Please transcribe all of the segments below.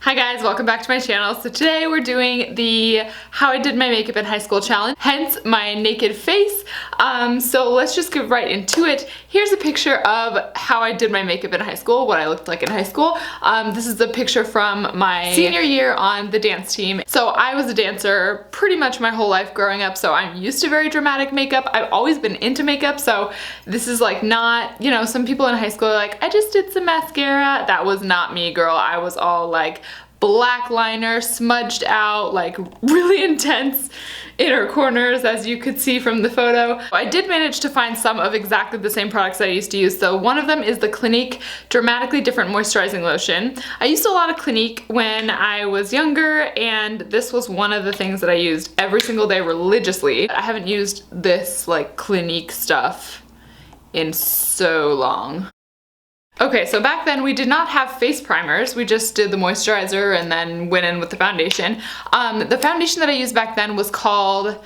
Hi guys, welcome back to my channel. So today we're doing the how I did my makeup in high school challenge, hence my naked face. So let's just get right into it. Here's a picture of how I did my makeup in high school, what I looked like in high school. This is a picture from my senior year on the dance team. So I was a dancer pretty much my whole life growing up, so I'm used to very dramatic makeup. I've always been into makeup, so this is like not, you know, some people in high school are like, I just did some mascara. That was not me, girl. I was all like black liner, smudged out, like really intense inner corners, as you could see from the photo. I did manage to find some of exactly the same products that I used to use. So one of them is the Clinique Dramatically Different Moisturizing Lotion. I used a lot of Clinique when I was younger, and this was one of the things that I used every single day religiously. I haven't used this like Clinique stuff in so long. Okay, so back then we did not have face primers. We just did the moisturizer and then went in with the foundation. The foundation that I used back then was called,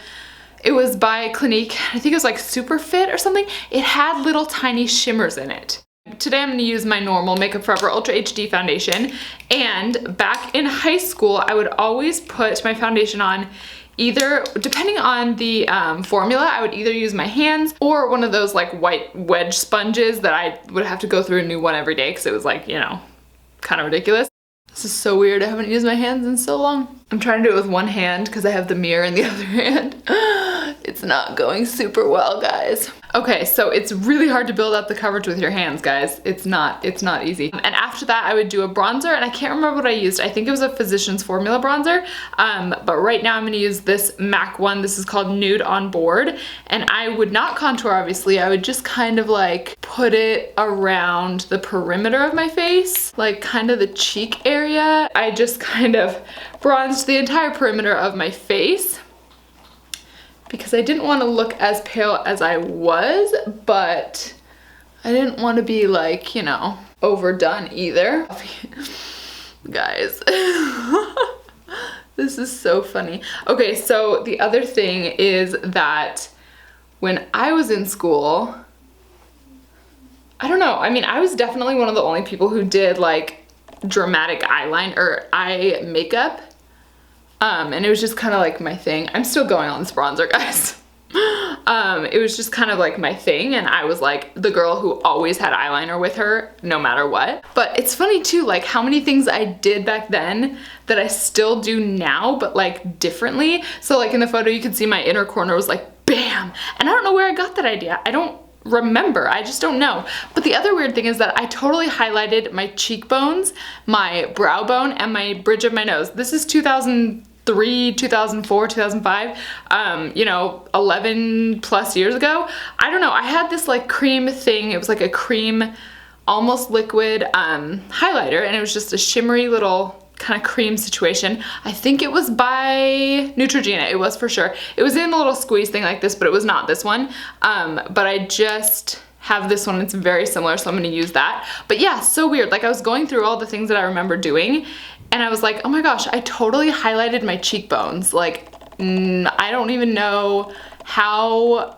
it was by Clinique. I think it was like Super Fit or something. It had little tiny shimmers in it. Today I'm going to use my normal Makeup Forever Ultra HD foundation. And back in high school, I would always put my foundation on either, depending on the formula, I would either use my hands or one of those like white wedge sponges that I would have to go through a new one every day because it was like, you know, kind of ridiculous. This is so weird. I haven't used my hands in so long. I'm trying to do it with one hand because I have the mirror in the other hand. It's not going super well, guys. Okay, so it's really hard to build up the coverage with your hands, guys. It's not easy. And after that, I would do a bronzer, and I can't remember what I used. I think it was a Physicians Formula bronzer, but right now I'm gonna use this MAC one. This is called Nude on Board, and I would not contour, obviously. I would just kind of like put it around the perimeter of my face, like kind of the cheek area. I just kind of bronzed the entire perimeter of my face because I didn't want to look as pale as I was, but I didn't want to be like, you know, overdone either. Guys, this is so funny. Okay, so the other thing is that when I was in school, I don't know, I mean, I was definitely one of the only people who did like dramatic eyeliner or eye makeup. And it was just kind of like my thing. I'm still going on this bronzer, guys. It was just kind of like my thing, and I was like the girl who always had eyeliner with her no matter what. But it's funny too, like how many things I did back then that I still do now, but like differently. So like in the photo you can see my inner corner was like bam, and I don't know where I got that idea. I don't remember, I just don't know. But the other weird thing is that I totally highlighted my cheekbones, my brow bone, and my bridge of my nose. This is 2003, 2004, 2005, you know, 11 plus years ago. I don't know, I had this like cream thing. It was like a cream, almost liquid highlighter, and it was just a shimmery little kind of cream situation. I think it was by Neutrogena, it was for sure. It was in a little squeeze thing like this, but it was not this one. But I just have this one, it's very similar, so I'm gonna use that. But yeah, so weird. Like I was going through all the things that I remember doing, and I was like, oh my gosh, I totally highlighted my cheekbones. Like, I don't even know how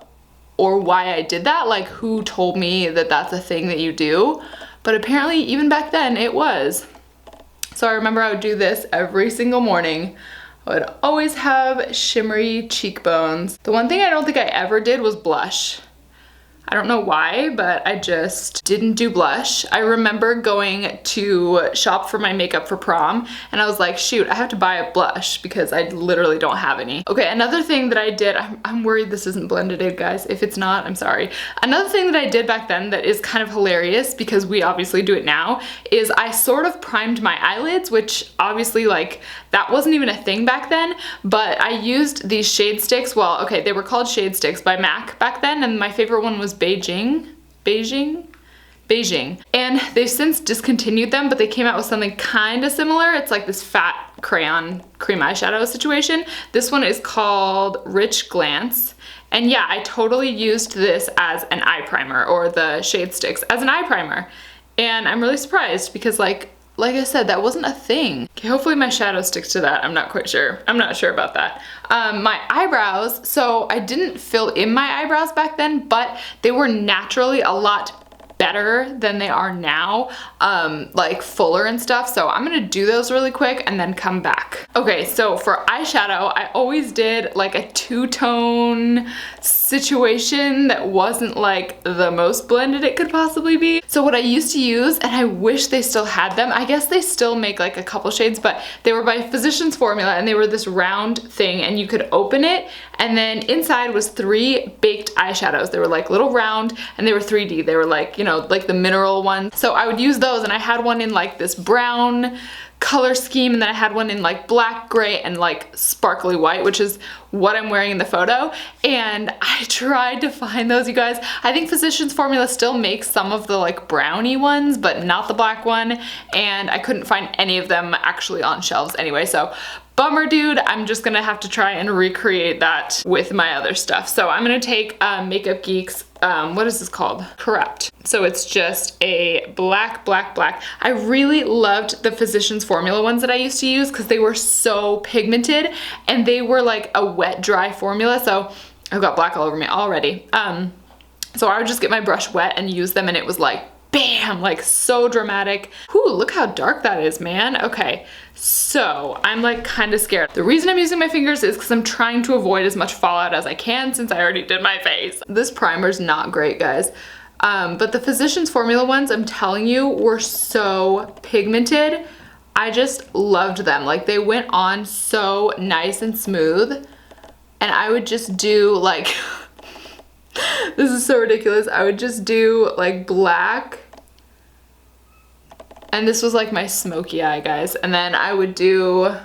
or why I did that, like who told me that that's a thing that you do, but apparently even back then it was. So I remember I would do this every single morning. I would always have shimmery cheekbones. The one thing I don't think I ever did was blush. I don't know why, but I just didn't do blush. I remember going to shop for my makeup for prom, and I was like, shoot, I have to buy a blush because I literally don't have any. Okay, another thing that I did, I'm worried this isn't blended in, guys. If it's not, I'm sorry. Another thing that I did back then that is kind of hilarious because we obviously do it now is I sort of primed my eyelids, which obviously like that wasn't even a thing back then, but I used these shade sticks. Well, okay, they were called shade sticks by MAC back then, and my favorite one was Beijing. And they've since discontinued them, but they came out with something kind of similar. It's like this fat crayon cream eyeshadow situation. This one is called Rich Glance. And yeah, I totally used this as an eye primer, or the shade sticks as an eye primer. And I'm really surprised because like I said, that wasn't a thing. Okay, hopefully my shadow sticks to that. I'm not quite sure. I'm not sure about that. My eyebrows, so I didn't fill in my eyebrows back then, but they were naturally a lot better than they are now, like fuller and stuff. So I'm gonna do those really quick and then come back. Okay, so for eyeshadow, I always did like a two-tone situation that wasn't like the most blended it could possibly be. So what I used to use, and I wish they still had them, I guess they still make like a couple shades, but they were by Physicians Formula, and they were this round thing, and you could open it, and then inside was 3 baked eyeshadows. They were like little round, and they were 3D. They were like, you know, like the mineral ones. So I would use those, and I had one in like this brown color scheme, and then I had one in like black, gray, and like sparkly white, which is what I'm wearing in the photo. And I tried to find those, you guys. I think Physicians Formula still makes some of the like brownie ones, but not the black one, and I couldn't find any of them actually on shelves anyway, so bummer, dude. I'm just gonna have to try and recreate that with my other stuff. So I'm gonna take Makeup Geek's, what is this called? Corrupt. So it's just a black, black, black. I really loved the Physicians Formula ones that I used to use because they were so pigmented, and they were like a wet, dry formula. So I've got black all over me already. So I would just get my brush wet and use them, and it was like, bam, like so dramatic. Whew, look how dark that is, man. Okay, so I'm like kind of scared. The reason I'm using my fingers is because I'm trying to avoid as much fallout as I can since I already did my face. This primer's not great, guys. But the Physicians Formula ones, I'm telling you, were so pigmented. I just loved them. Like, they went on so nice and smooth. And I would just do like, this is so ridiculous. I would just do like black. And this was like my smoky eye, guys. And then I would do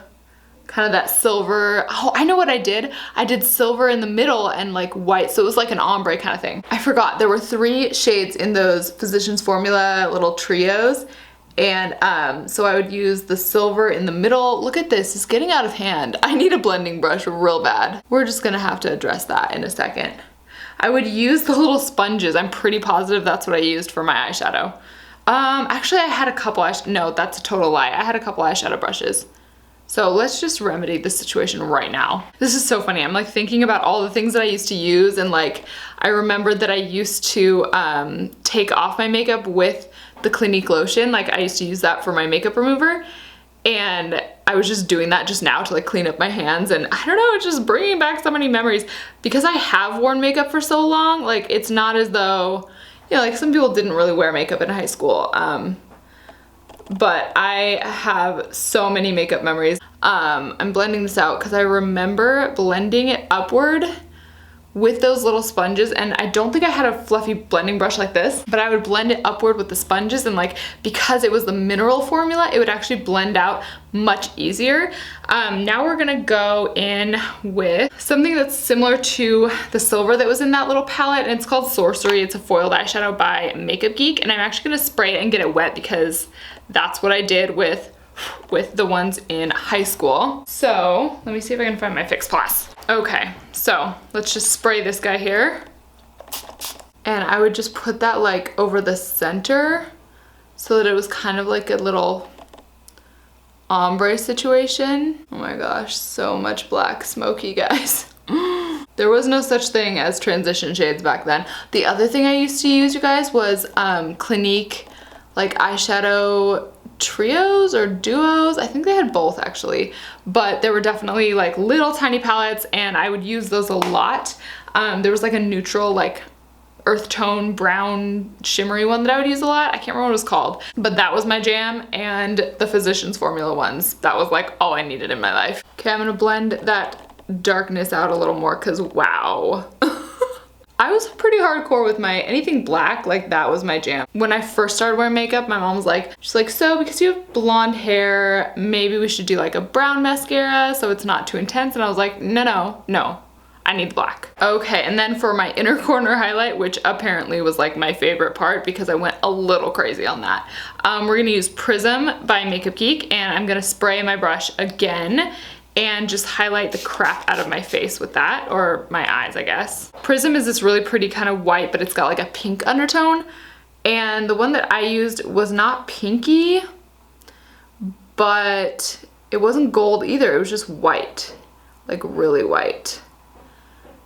kind of that silver. Oh, I know what I did. I did silver in the middle and like white. So it was like an ombre kind of thing. I forgot there were 3 shades in those Physicians Formula little trios. And so I would use the silver in the middle. Look at this, it's getting out of hand. I need a blending brush real bad. We're just gonna have to address that in a second. I would use the little sponges. I'm pretty positive that's what I used for my eyeshadow. Actually I had a couple no, that's a total lie. I had a couple eyeshadow brushes. So let's just remedy this situation right now. This is so funny. I'm like thinking about all the things that I used to use, and like I remembered that I used to take off my makeup with the Clinique lotion. Like I used to use that for my makeup remover, and I was just doing that just now to like clean up my hands, and I don't know, it's just bringing back so many memories. Because I have worn makeup for so long, like it's not as though, you know, like some people didn't really wear makeup in high school. But I have so many makeup memories. I'm blending this out because I remember blending it upward with those little sponges, and I don't think I had a fluffy blending brush like this, but I would blend it upward with the sponges, and like because it was the mineral formula, it would actually blend out much easier. Now we're gonna go in with something that's similar to the silver that was in that little palette, and it's called Sorcery. It's a foiled eyeshadow by Makeup Geek, and I'm actually gonna spray it and get it wet because that's what I did with the ones in high school. So let me see if I can find my Fix Plus. Okay, so let's just spray this guy here. And I would just put that like over the center so that it was kind of like a little ombre situation. Oh my gosh, so much black smoky, guys. There was no such thing as transition shades back then. The other thing I used to use, you guys, was Clinique like eyeshadow trios or duos. I think they had both actually, but there were definitely like little tiny palettes, and I would use those a lot. There was like a neutral like earth tone brown shimmery one that I would use a lot. I can't remember what it was called, but that was my jam. And the Physicians Formula ones, that was like all I needed in my life. Okay, I'm gonna blend that darkness out a little more because wow. I was pretty hardcore with my anything black, like that was my jam. When I first started wearing makeup, my mom was like, she's like, so because you have blonde hair, maybe we should do like a brown mascara so it's not too intense. And I was like, no, I need black. Okay, and then for my inner corner highlight, which apparently was like my favorite part because I went a little crazy on that. We're gonna use Prism by Makeup Geek, and I'm gonna spray my brush again and just highlight the crap out of my face with that, or my eyes, I guess. Prism is this really pretty kind of white, but it's got like a pink undertone. And the one that I used was not pinky, but it wasn't gold either. It was just white, like really white.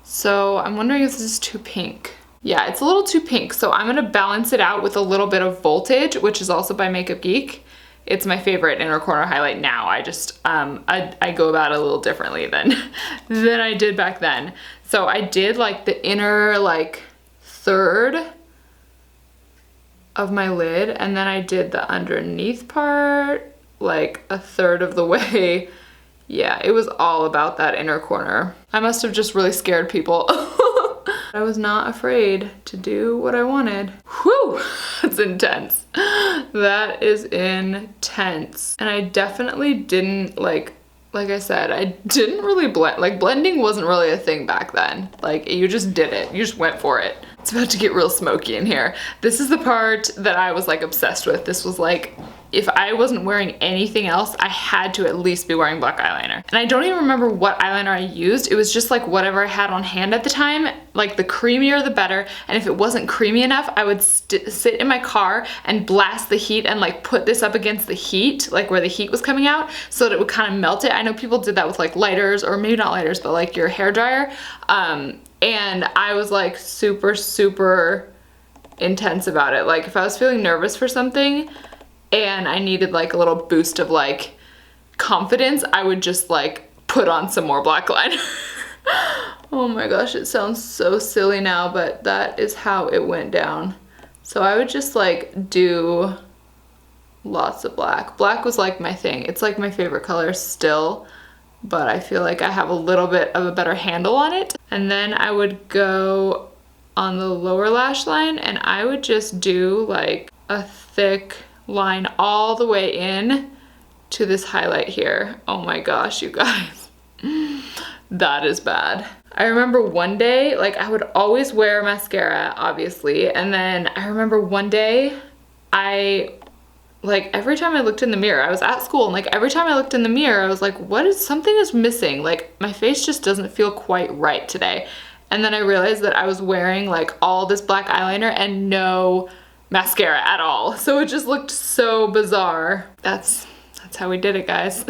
So I'm wondering if this is too pink. Yeah, it's a little too pink, so I'm gonna balance it out with a little bit of Voltage, which is also by Makeup Geek. It's my favorite inner corner highlight now. I just, I go about it a little differently than I did back then. So I did like the inner like third of my lid, and then I did the underneath part like a third of the way. Yeah, it was all about that inner corner. I must have just really scared people. I was not afraid to do what I wanted. Whew, that's intense. That is intense. And I definitely didn't, like I said, I didn't really blend. Like, blending wasn't really a thing back then. Like, you just did it. You just went for it. It's about to get real smoky in here. This is the part that I was like obsessed with. This was like, if I wasn't wearing anything else, I had to at least be wearing black eyeliner. And I don't even remember what eyeliner I used. It was just like whatever I had on hand at the time. Like, the creamier the better. And if it wasn't creamy enough, I would sit in my car and blast the heat and like put this up against the heat, like where the heat was coming out, so that it would kind of melt it. I know people did that with like lighters, or maybe not lighters, but like your hair dryer. And I was like super, super intense about it. Like, if I was feeling nervous for something and I needed like a little boost of like confidence, I would just like put on some more black liner. Oh my gosh, it sounds so silly now, but that is how it went down. So I would just like do lots of black. Black was like my thing. It's like my favorite color still, but I feel like I have a little bit of a better handle on it. And then I would go on the lower lash line and I would just do like a thick line all the way in to this highlight here. Oh my gosh, you guys. That is bad. I remember one day, like, I would always wear mascara, obviously, and then I remember one day like, every time I looked in the mirror, I was at school, and like every time I looked in the mirror, I was like, something is missing. Like, my face just doesn't feel quite right today. And then I realized that I was wearing like all this black eyeliner and no mascara at all. So it just looked so bizarre. That's how we did it, guys.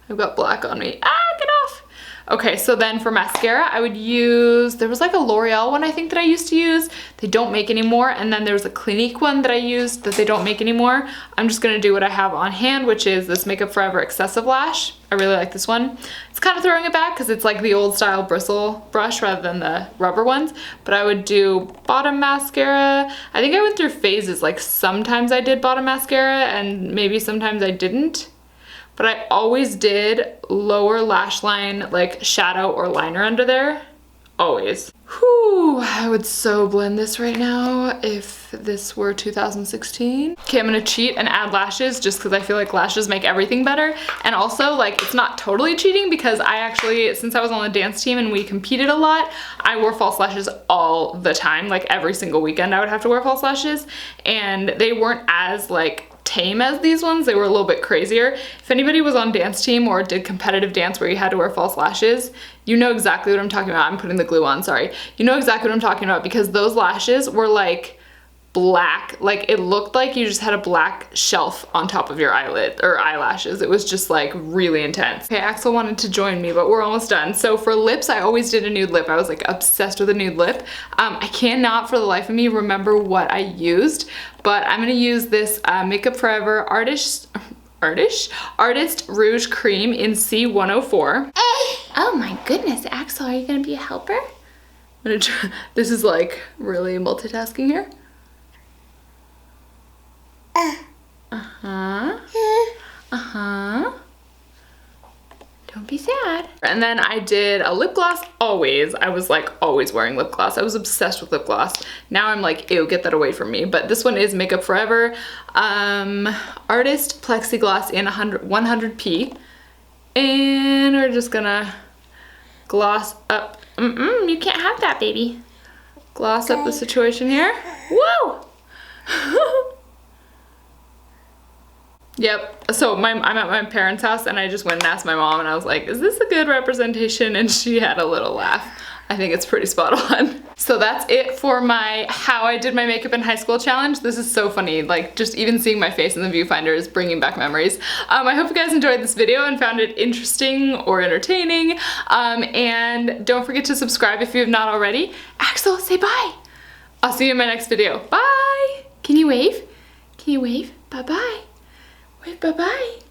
I've got black on me. Ah, get off. Okay, so then for mascara, I would use, there was like a L'Oreal one I think that I used to use. They don't make anymore. And then there was a Clinique one that I used that they don't make anymore. I'm just gonna do what I have on hand, which is this Makeup Forever Excessive Lash. I really like this one. It's kind of throwing it back because it's like the old style bristle brush rather than the rubber ones. But I would do bottom mascara. I think I went through phases. Like, sometimes I did bottom mascara and maybe sometimes I didn't. But I always did lower lash line, like shadow or liner under there. Always. Whew, I would so blend this right now if this were 2016. Okay, I'm gonna cheat and add lashes just because I feel like lashes make everything better. And also, like, it's not totally cheating because I actually, since I was on the dance team and we competed a lot, I wore false lashes all the time. Like, every single weekend I would have to wear false lashes. And they weren't as like tame as these ones. They were a little bit crazier. If anybody was on dance team or did competitive dance where you had to wear false lashes, you know exactly what I'm talking about. I'm putting the glue on, sorry. You know exactly what I'm talking about because those lashes were like black. Like, it looked like you just had a black shelf on top of your eyelid or eyelashes. It was just like really intense. Okay, Axel wanted to join me, but we're almost done. So for lips, I always did a nude lip. I was like obsessed with a nude lip. I cannot for the life of me remember what I used, but I'm gonna use this Makeup Forever Artist Rouge Cream in C104. Oh my goodness, Axel, are you gonna be a helper? I'm gonna try, this is like really multitasking here. Don't be sad. And then I did a lip gloss always. I was like always wearing lip gloss. I was obsessed with lip gloss. Now I'm like, ew, get that away from me. But this one is Makeup Forever. Artist Plexiglass in 100p. And we're just gonna gloss up. You can't have that, baby. Gloss up the situation here. Whoa! Yep. So I'm at my parents' house and I just went and asked my mom and I was like, is this a good representation? And she had a little laugh. I think it's pretty spot on. So that's it for my how I did my makeup in high school challenge. This is so funny, like just even seeing my face in the viewfinder is bringing back memories. I hope you guys enjoyed this video and found it interesting or entertaining. And don't forget to subscribe if you have not already. Axel, say bye. I'll see you in my next video. Bye. Can you wave? Can you wave? Bye-bye. Wave bye-bye.